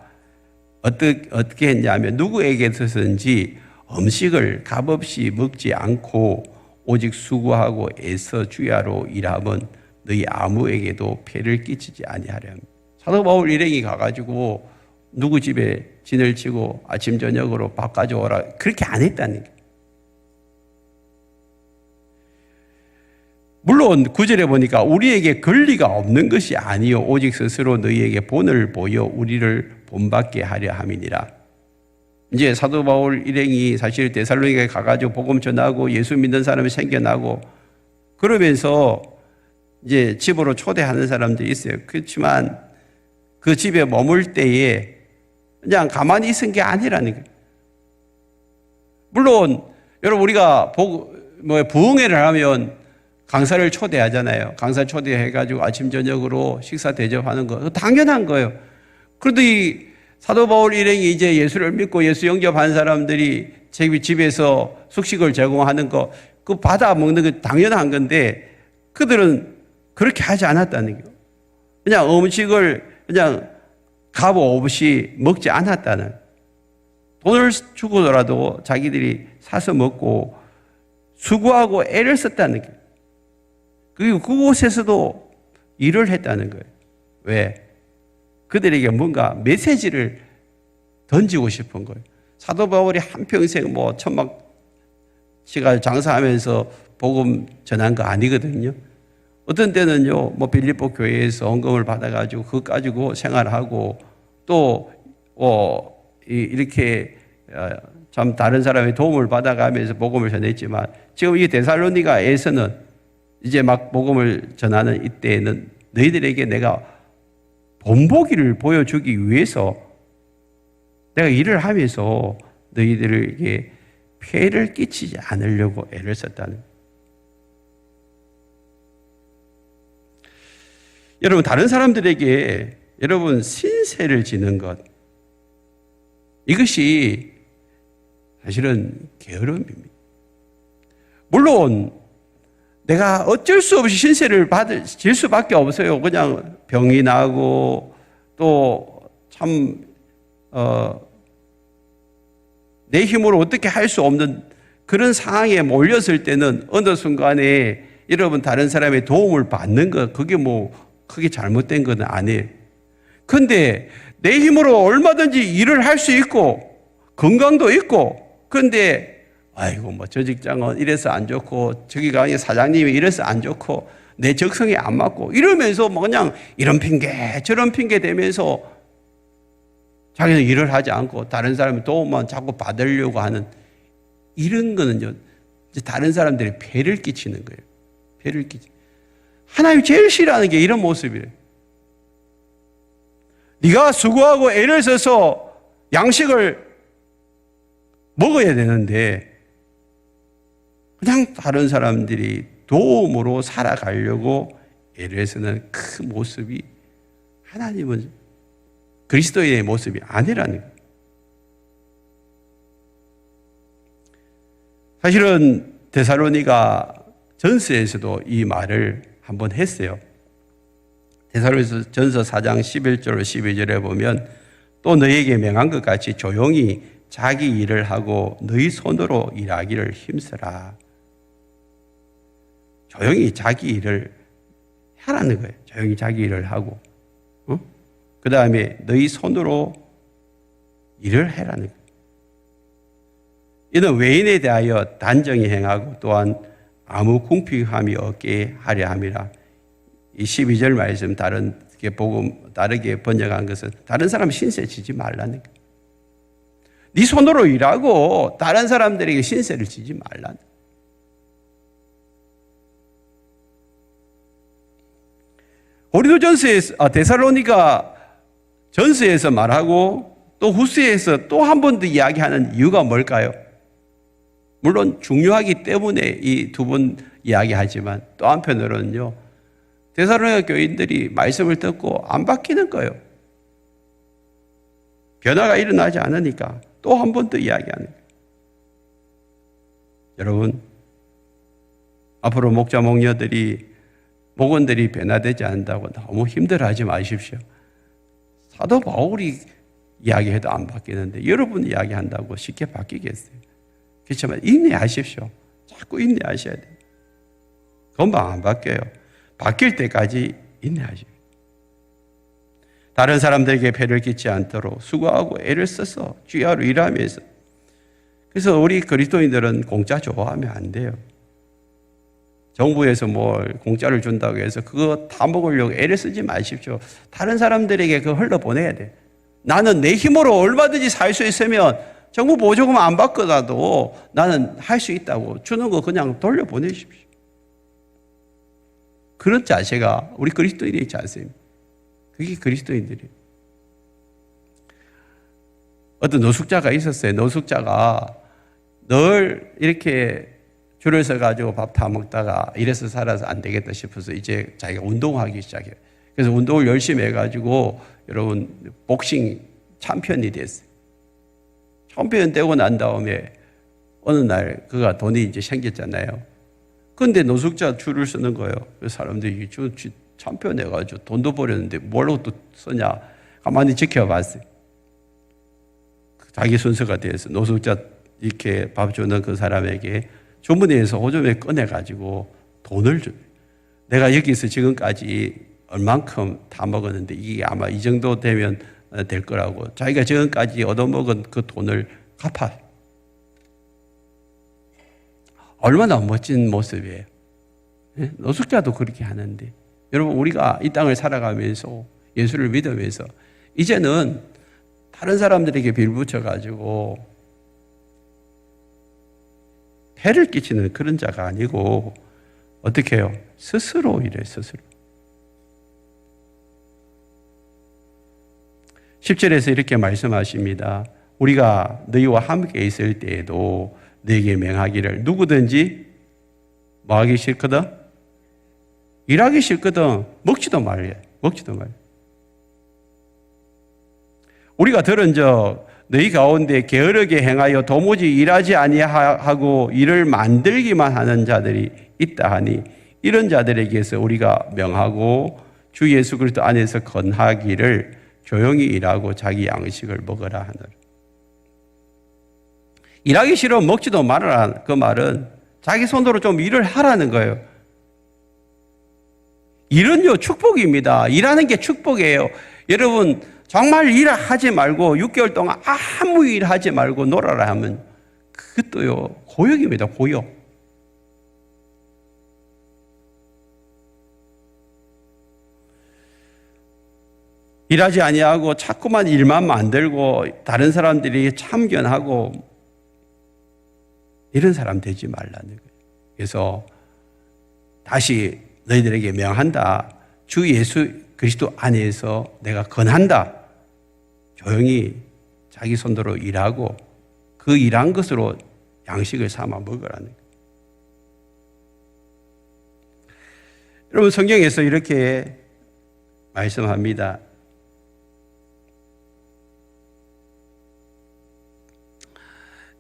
어떻게 했냐면 누구에게서든지 음식을 값없이 먹지 않고 오직 수고하고 애써 주야로 일하면 너희 아무에게도 폐를 끼치지 아니하렴. 사도 바울 일행이 가가지고 누구 집에 진을 치고 아침 저녁으로 밥 가져오라 그렇게 안 했다는 거예요. 물론 9절에 보니까 우리에게 권리가 없는 것이 아니요 오직 스스로 너희에게 본을 보여 우리를 본받게 하려 함이니라. 이제 사도 바울 일행이 사실 데살로니가에 가가지고 복음 전하고 예수 믿는 사람이 생겨나고 그러면서 이제 집으로 초대하는 사람들이 있어요. 그렇지만 그 집에 머물 때에 그냥 가만히 있은 게 아니라는 거예요. 물론 여러분 우리가 부흥회를 하면 강사를 초대하잖아요. 강사 초대해가지고 아침 저녁으로 식사 대접하는 거 당연한 거예요. 그런데 이 사도 바울 일행이 이제 예수를 믿고 예수 영접한 사람들이 집에서 숙식을 제공하는 거 그 받아 먹는 거 당연한 건데 그들은 그렇게 하지 않았다는 거예요. 그냥 음식을 그냥 값 없이 먹지 않았다는, 돈을 주고라도 자기들이 사서 먹고 수고하고 애를 썼다는 거예요. 그리고 그곳에서도 일을 했다는 거예요. 왜? 그들에게 뭔가 메시지를 던지고 싶은 거예요. 사도 바울이 한평생 천막 시간 장사하면서 복음 전한 거 아니거든요. 어떤 때는요, 빌립보 교회에서 헌금을 받아가지고 그거 가지고 생활하고 또 이렇게 참 다른 사람의 도움을 받아가면서 복음을 전했지만 지금 이 데살로니가에서는 이제 막 복음을 전하는 이때에는 너희들에게 내가 본보기를 보여주기 위해서 내가 일을 하면서 너희들에게 폐를 끼치지 않으려고 애를 썼다는 거예요. 여러분 다른 사람들에게 여러분 신세를 지는 것, 이것이 사실은 게으름입니다. 물론 내가 어쩔 수 없이 신세를 질 수밖에 없어요. 그냥 병이 나고 또 참 내 힘으로 어떻게 할 수 없는 그런 상황에 몰렸을 때는 어느 순간에 여러분 다른 사람의 도움을 받는 것, 그게 크게 잘못된 건 아니에요. 그런데 내 힘으로 얼마든지 일을 할 수 있고 건강도 있고, 그런데 아이고 저 직장은 이래서 안 좋고 저기 가게 사장님이 이래서 안 좋고 내 적성에 안 맞고 이러면서 그냥 이런 핑계 저런 핑계 대면서 자기는 일을 하지 않고 다른 사람의 도움만 자꾸 받으려고 하는 이런 거는요 이제 다른 사람들이 폐를 끼치는 거예요. 폐를 끼치. 하나님 제일 싫어하는 게 이런 모습이에요. 네가 수고하고 애를 써서 양식을 먹어야 되는데 그냥 다른 사람들이 도움으로 살아가려고 애를 쓰는 그 모습이 하나님은 그리스도인의 모습이 아니라는 거예요. 사실은 데살로니가 전서에서도 이 말을 한번 했어요. 데살로니가 전서 4장 11절 12절에 보면 또 너희에게 명한 것 같이 조용히 자기 일을 하고 너희 손으로 일하기를 힘쓰라. 조용히 자기 일을 하라는 거예요. 조용히 자기 일을 하고 그 다음에 너희 손으로 일을 해라는 거예요. 이는 외인에 대하여 단정히 행하고 또한 아무 궁핍함이 없게 하려 함이라. 이 12절 말씀 다르게 번역한 것은 다른 사람 신세 지지 말라는 거예요. 네 손으로 일하고 다른 사람들에게 신세를 지지 말라는 거예요. 고린도 데살로니가 전서에서 말하고 또 후서에서 또 한 번 더 이야기하는 이유가 뭘까요? 물론 중요하기 때문에 이 두 번 이야기하지만 또 한편으로는요, 데살로니가 교인들이 말씀을 듣고 안 바뀌는 거예요. 변화가 일어나지 않으니까 또 한 번 더 이야기하는 거예요. 여러분, 앞으로 목자 목원들이 변화되지 않는다고 너무 힘들어하지 마십시오. 사도 바울이 이야기해도 안 바뀌는데 여러분 이야기한다고 쉽게 바뀌겠어요? 그렇지만 인내하십시오. 자꾸 인내하셔야 돼요. 금방 안 바뀌어요. 바뀔 때까지 인내하십시오. 다른 사람들에게 폐를 끼치지 않도록 수고하고 애를 써서 주야로 일하면서. 그래서 우리 그리스도인들은 공짜 좋아하면 안 돼요. 정부에서 뭘 공짜를 준다고 해서 그거 다 먹으려고 애를 쓰지 마십시오. 다른 사람들에게 그거 흘러보내야 돼. 나는 내 힘으로 얼마든지 살 수 있으면 정부 보조금 안 받더라도 나는 할 수 있다고 주는 거 그냥 돌려보내십시오. 그런 자세가 우리 그리스도인의 자세입니다. 그게 그리스도인들이에요. 어떤 노숙자가 있었어요. 노숙자가 늘 이렇게 줄을 서가지고 밥 다 먹다가 이래서 살아서 안 되겠다 싶어서 이제 자기가 운동하기 시작해요. 그래서 운동을 열심히 해가지고 여러분 복싱 챔피언이 됐어요. 챔피언 되고 난 다음에 어느 날 그가 돈이 이제 생겼잖아요. 근데 노숙자 줄을 서는 거예요. 그래서 사람들이 챔피언 해가지고 돈도 버렸는데 뭘로 또 쓰냐 가만히 지켜봤어요. 자기 순서가 돼서 노숙자 이렇게 밥 주는 그 사람에게 주머니에서 호주머니 꺼내가지고 돈을 줘. 내가 여기서 지금까지 얼만큼 다 먹었는데 이게 아마 이 정도 되면 될 거라고. 자기가 지금까지 얻어먹은 그 돈을 갚아. 얼마나 멋진 모습이에요. 노숙자도 그렇게 하는데. 여러분, 우리가 이 땅을 살아가면서 예수를 믿으면서 이제는 다른 사람들에게 빌붙여가지고 해를 끼치는 그런 자가 아니고 어떻게 해요? 스스로 일해요. 스스로. 10절에서 이렇게 말씀하십니다. 우리가 너희와 함께 있을 때에도 너에게 명하기를 누구든지 뭐 하기 싫거든? 일하기 싫거든. 먹지도 말래. 먹지도 말래. 우리가 들은 적 너희 가운데 게으르게 행하여 도무지 일하지 아니하고 일을 만들기만 하는 자들이 있다 하니 이런 자들에게서 우리가 명하고 주 예수 그리스도 안에서 건하기를 조용히 일하고 자기 양식을 먹으라 하느라. 일하기 싫으면 먹지도 말아라. 그 말은 자기 손으로 좀 일을 하라는 거예요. 일은요 축복입니다. 일하는 게 축복이에요. 여러분 정말 일하지 말고 6개월 동안 아무 일 하지 말고 놀아라 하면 그것도요 고역입니다. 고역. 일하지 아니하고 자꾸만 일만 만들고 다른 사람들이 참견하고 이런 사람 되지 말라는 거예요. 그래서 다시 너희들에게 명한다. 주 예수 그리스도 안에서 내가 권한다. 조용히 자기 손으로 일하고 그 일한 것으로 양식을 삼아 먹으라는 거예요. 여러분, 성경에서 이렇게 말씀합니다.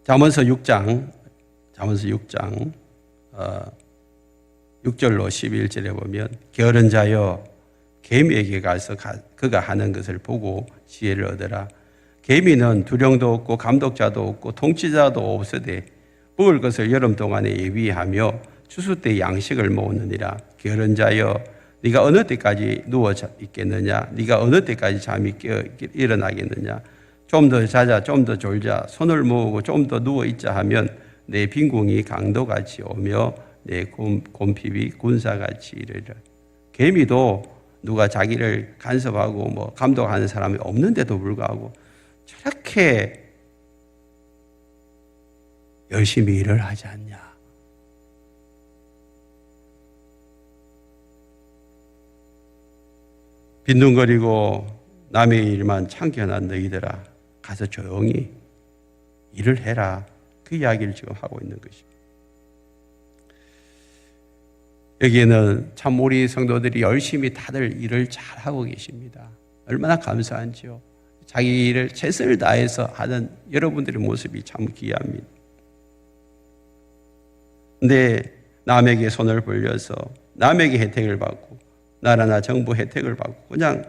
잠언서 6장 6절로 11절에 보면 게으른 자여 개미에게 가서 그가 하는 것을 보고 지혜를 얻으라. 개미는 두령도 없고 감독자도 없고 통치자도 없으되 먹을 것을 여름 동안에 예비하며 추수 때 양식을 모으느니라. 게으른 자여 네가 어느 때까지 누워 있겠느냐? 네가 어느 때까지 잠이 깨어 일어나겠느냐? 좀 더 자자, 좀 더 졸자, 손을 모으고 좀 더 누워 있자 하면 내 빈궁이 강도같이 오며 내 곰핍이 군사같이 이르리라. 개미도 누가 자기를 간섭하고 감독하는 사람이 없는데도 불구하고 저렇게 열심히 일을 하지 않냐. 빈둥거리고 남의 일만 참견한 너희들아, 가서 조용히 일을 해라. 그 이야기를 지금 하고 있는 것입니다. 여기에는 참 우리 성도들이 열심히 다들 일을 잘하고 계십니다. 얼마나 감사한지요. 자기 일을 최선을 다해서 하는 여러분들의 모습이 참 귀합니다. 근데 남에게 손을 벌려서 남에게 혜택을 받고 나라나 정부 혜택을 받고 그냥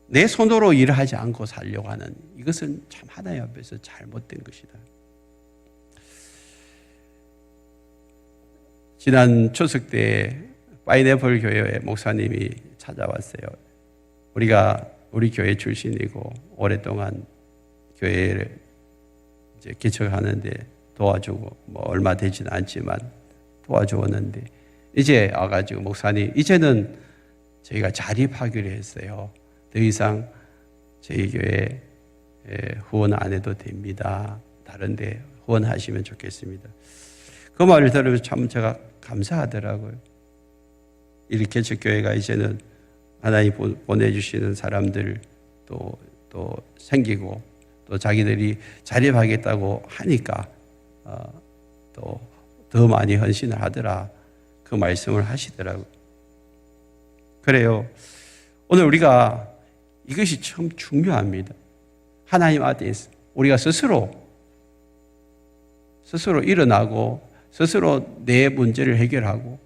내 손으로 일을 하지 않고 살려고 하는 이것은 참 하나님 앞에서 잘못된 것이다. 지난 추석 때 파인애플 교회 목사님이 찾아왔어요. 우리 교회 출신이고 오랫동안 교회를 이제 개척하는데 도와주고 얼마 되지는 않지만 도와주었는데 이제 와가지고 목사님 이제는 저희가 자립하기로 했어요. 더 이상 저희 교회 후원 안 해도 됩니다. 다른 데 후원하시면 좋겠습니다. 그 말을 들으면서 참 제가 감사하더라고요. 이 개척교회가 이제는 하나님 보내주시는 사람들 또 생기고 또 자기들이 자립하겠다고 하니까 또 더 많이 헌신을 하더라. 그 말씀을 하시더라고요. 그래요. 오늘 우리가 이것이 참 중요합니다. 하나님 앞에서 우리가 스스로 일어나고 스스로 내 문제를 해결하고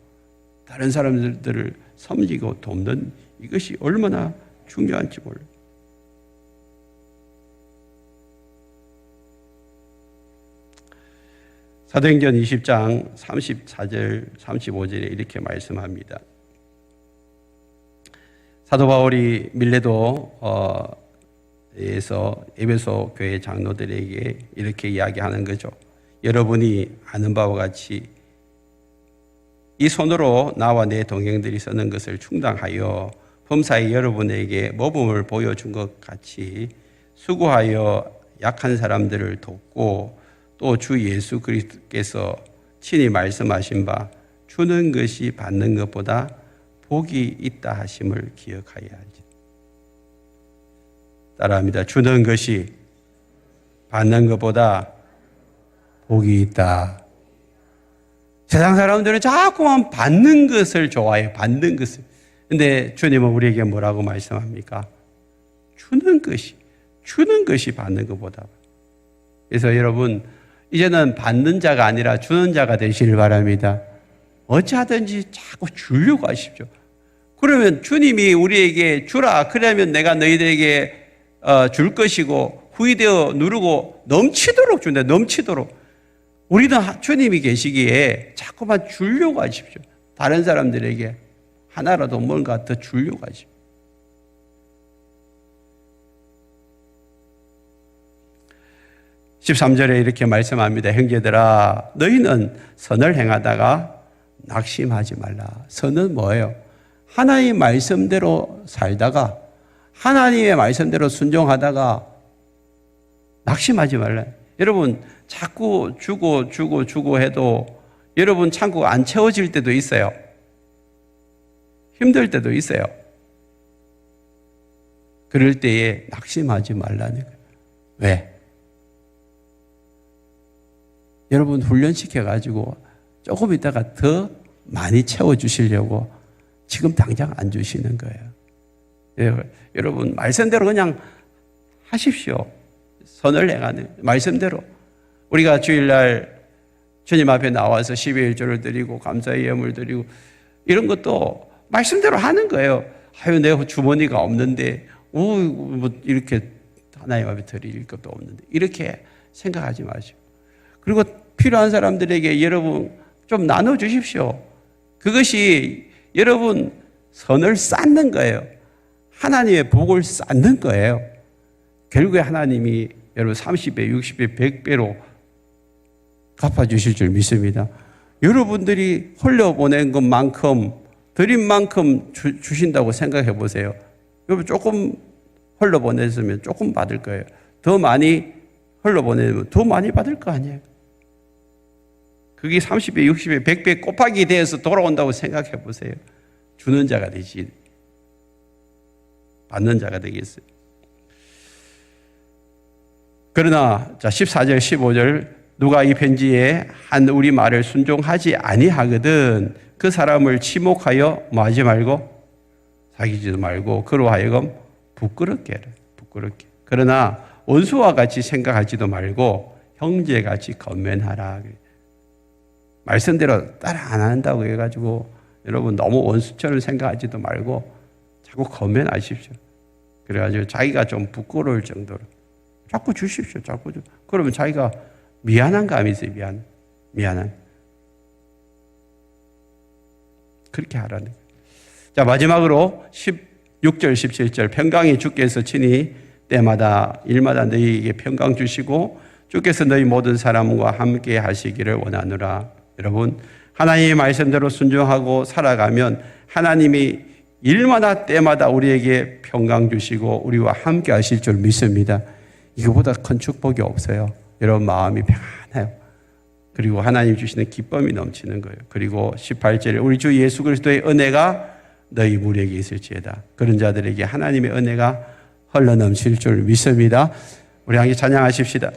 다른 사람들을 섬기고 돕는 이것이 얼마나 중요한지 몰라요. 사도행전 20장 34절 35절에 이렇게 말씀합니다. 사도 바울이 밀레도에서 에베소 교회 장로들에게 이렇게 이야기하는 거죠. 여러분이 아는 바와 같이 이 손으로 나와 내 동행들이 쓰는 것을 충당하여 범사에 여러분에게 모범을 보여준 것 같이 수고하여 약한 사람들을 돕고 또 주 예수 그리스도께서 친히 말씀하신 바 주는 것이 받는 것보다 복이 있다 하심을 기억하여야 하지. 따라합니다. 주는 것이 받는 것보다 복이 있다. 세상 사람들은 자꾸만 받는 것을 좋아해요. 받는 것을. 근데 주님은 우리에게 뭐라고 말씀합니까? 주는 것이 받는 것보다. 그래서 여러분, 이제는 받는 자가 아니라 주는 자가 되시길 바랍니다. 어찌하든지 자꾸 주려고 하십시오. 그러면 주님이 우리에게 주라. 그러면 내가 너희들에게 줄 것이고 후이되어 누르고 넘치도록 준다. 넘치도록. 우리는 주님이 계시기에 자꾸만 주려고 하십시오. 다른 사람들에게 하나라도 뭔가 더 주려고 하십시오. (13절에) 이렇게 말씀합니다. 형제들아, 너희는 선을 행하다가 낙심하지 말라. 선은 뭐예요? 하나님 말씀대로 살다가 하나님의 말씀대로 순종하다가 낙심하지 말라. 여러분 자꾸 주고 해도 여러분 창고가 안 채워질 때도 있어요. 힘들 때도 있어요. 그럴 때에 낙심하지 말라는 거예요. 왜? 여러분 훈련시켜가지고 조금 있다가 더 많이 채워주시려고 지금 당장 안 주시는 거예요. 여러분 말씀대로 그냥 하십시오. 선을 행하는 말씀대로. 우리가 주일날 주님 앞에 나와서 12일조를 드리고 감사의 예물을 드리고 이런 것도 말씀대로 하는 거예요. 아유 내 주머니가 없는데 뭐 이렇게 하나님 앞에 드릴 것도 없는데 이렇게 생각하지 마시고, 그리고 필요한 사람들에게 여러분 좀 나눠주십시오. 그것이 여러분 선을 쌓는 거예요. 하나님의 복을 쌓는 거예요. 결국에 하나님이 여러분 30배, 60배, 100배로 갚아주실 줄 믿습니다. 여러분들이 흘려보낸 것만큼 드린 만큼 주신다고 생각해 보세요. 여러분 조금 흘려보냈으면 조금 받을 거예요. 더 많이 흘려보내면 더 많이 받을 거 아니에요. 그게 30배, 60배, 100배 곱하기 돼서 돌아온다고 생각해 보세요. 주는 자가 되지 받는 자가 되겠어요. 그러나 자 14절 15절 누가 이 편지에 한 우리 말을 순종하지 아니하거든 그 사람을 치목하여 뭐 하지 말고 사귀지도 말고 그로 하여금 부끄럽게 해라. 부끄럽게. 그러나 원수와 같이 생각하지도 말고 형제같이 건면하라. 말씀대로 따라 안 한다고 해가지고 여러분 너무 원수처럼 생각하지도 말고 자꾸 건면하십시오. 그래가지고 자기가 좀 부끄러울 정도로 자꾸 주십시오. 자꾸 주. 그러면 자기가 미안한 감이 있어요. 미안한. 그렇게 하라는 거예요. 자, 마지막으로 16절, 17절. 평강이 주께서 친히 때마다 일마다 너희에게 평강 주시고 주께서 너희 모든 사람과 함께 하시기를 원하노라. 여러분, 하나님의 말씀대로 순종하고 살아가면 하나님이 일마다 때마다 우리에게 평강 주시고 우리와 함께 하실 줄 믿습니다. 이거보다 큰 축복이 없어요. 여러분 마음이 평안해요. 그리고 하나님 주시는 기쁨이 넘치는 거예요. 그리고 18절에 우리 주 예수 그리스도의 은혜가 너희 무리에게 있을지어다. 그런 자들에게 하나님의 은혜가 흘러넘칠 줄 믿습니다. 우리 함께 찬양하십시다.